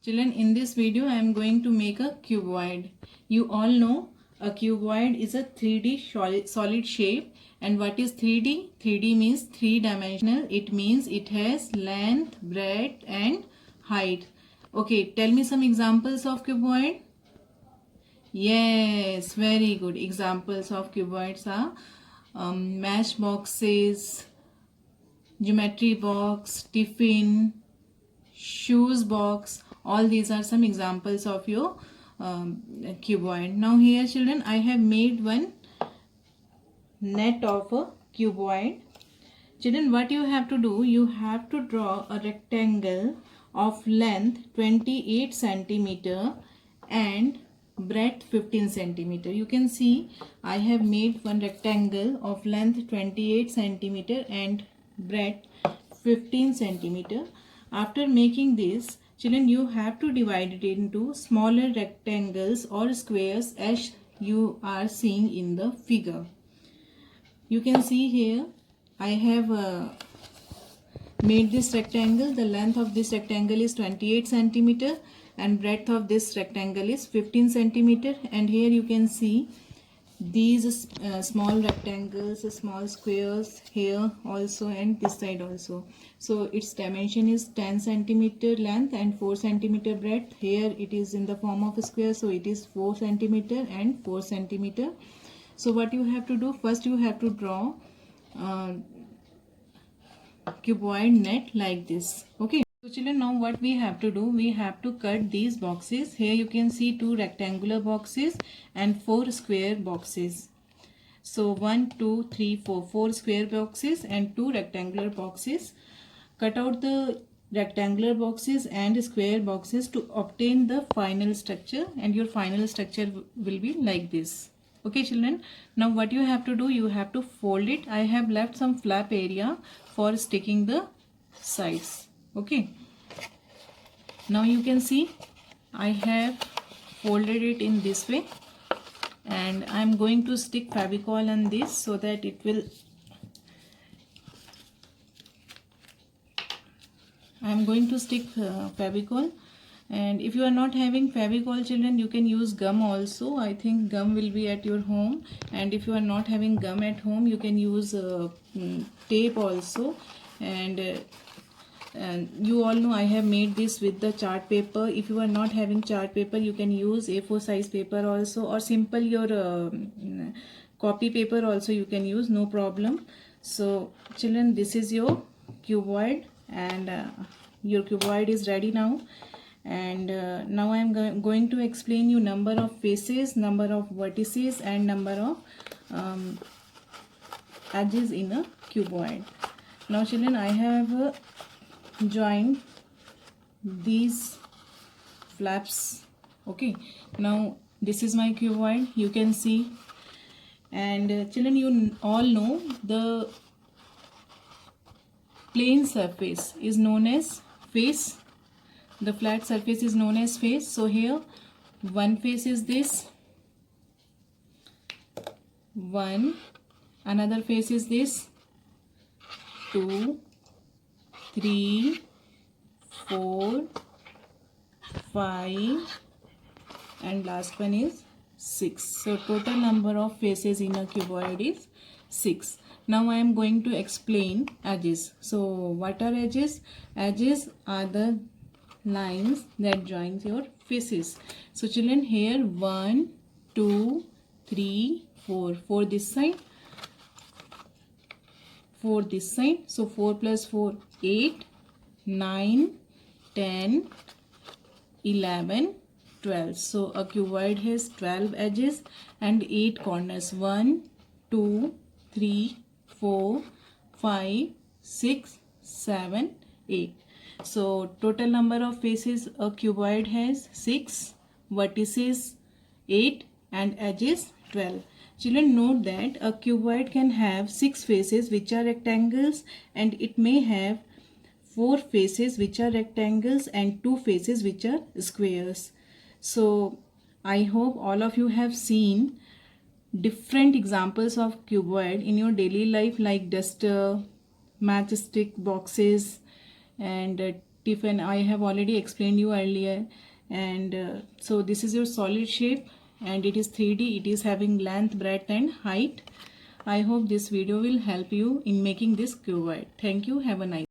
Children, in this video I am going to make a cuboid. You all know a cuboid is a 3D solid shape. And what is 3D? 3D means three-dimensional. It means it has length, breadth and height. Okay, tell me some examples of cuboid. Yes, very good. Examples of cuboids are match boxes, geometry box, tiffin, shoes box. All these are some examples of your cuboid. Now here children, I have made one net of a cuboid. Children, what you have to do, you have to draw a rectangle of length 28 centimeter and breadth 15 centimeter. You can see I have made one rectangle of length 28 centimeter and breadth 15 centimeter. After making this, children, you have to divide it into smaller rectangles or squares as you are seeing in the figure. You can see here I have made this rectangle. The length of this rectangle is 28 centimeter and breadth of this rectangle is 15 centimeter. And here you can see these small rectangles, small squares here also and this side also. So its dimension is 10 centimeter length and 4 centimeter breadth. Here it is in the form of a square, so it is 4 centimeter and 4 centimeter. So what you have to do, first you have to draw cuboid net like this. Okay, so children, now what we have to do, we have to cut these boxes. Here you can see 2 rectangular boxes and 4 square boxes. So 1 2 3 4 square boxes and 2 rectangular boxes. Cut out the rectangular boxes and square boxes to obtain the final structure, and your final structure will be like this. Okay children, now what you have to do, you have to fold it. I have left some flap area for sticking the sides. Okay, now you can see I have folded it in this way, and I am going to stick Fevicol on this so that it will, I am going to stick Fevicol. And if you are not having Fevicol children, you can use gum also. I think gum will be at your home. And if you are not having gum at home, you can use tape also. And you all know I have made this with the chart paper. If you are not having chart paper, you can use A4 size paper also, or simple your copy paper also you can use, no problem. So children, this is your cuboid, and your cuboid is ready now. And now I am going to explain you number of faces, number of vertices and number of edges in a cuboid. Now children, I have joined these flaps. Okay, now this is my cuboid, you can see. And children, you all know the plane surface is known as face. The flat surface is known as face. So here one face is this, one, another face is this, 2 3 4 5 and last one is 6. So total number of faces in a cuboid is 6. Now I am going to explain edges. So what are edges? Edges are the lines that joins your faces. So children, here 1 2 3 4 for this side, 4 this side. So 4 plus 4 8 9 10 11 12. So a cuboid has 12 edges and 8 corners. 1 2 3 4 5 6 7 8. So total number of faces a cuboid has 6, vertices 8 and edges 12. Children, note that a cuboid can have 6 faces which are rectangles, and it may have 4 faces which are rectangles and 2 faces which are squares. So I hope all of you have seen different examples of cuboid in your daily life, like duster, matchstick boxes and tiffin I have already explained you earlier. And so this is your solid shape, and it is 3D. It is having length, breadth and height. I hope this video will help you in making this cuboid. Thank you. Have a nice